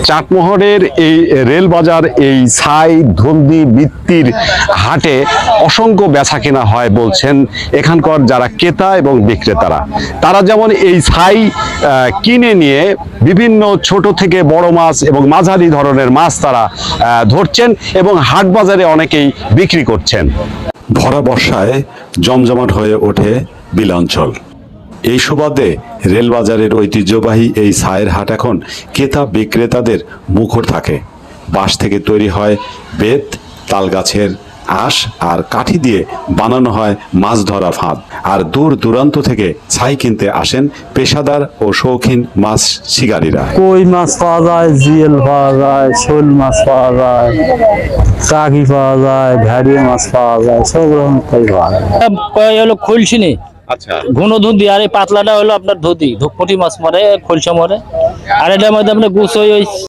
চাটমোহরের এই রেল বাজার, এই ছাই ধন্দি বৃত্তির হাটে অসংখ্য বেচা কেনা হয় বলছেন এখানকার যারা ক্রেতা এবং বিক্রেতারা। তারা যেমন এই ছাই কিনে নিয়ে বিভিন্ন ছোট থেকে বড় মাছ এবং মাঝারি ধরনের মাছ তারা ধরছেন এবং হাট বাজারে অনেকেই বিক্রি করছেন। ভরা বর্ষায় জমজমাট হয়ে ওঠে বিলাঞ্চল। এই সুবাদে রেলবাজারের ঐতিহ্যবাহী এই ছায়ের হাট এখন ক্রেতা বিক্রেতাদের মুখর থাকে। বাঁশ থেকে তৈরি হয় বেত, তাল গাছের আঁশ আর কাঠি দিয়ে বানানো হয় মাছ ধরা ফাঁদ। আর দূর দূরান্ত থেকে ছাই কিনতে আসেন পেশাদার ও শৌখিন মাছ শিকারীরা। কই মাছ পাওয়া যায়, জিয়েল পাওয়া যায়, শোল মাছ পাওয়া যায়, টাকি পাওয়া যায়, ভ্যারি মাছ পাওয়া যায়, সব রকম পাওয়া যায়। হলো খোলসিনি, আচ্ছা, ঘন ধুতি, আর এই পাতলাটা হলো আপনার ধুতি, ধুপমুটি মাছ মারে, খোলসা মারে। আর এটার মধ্যে আপনার গুছ ওই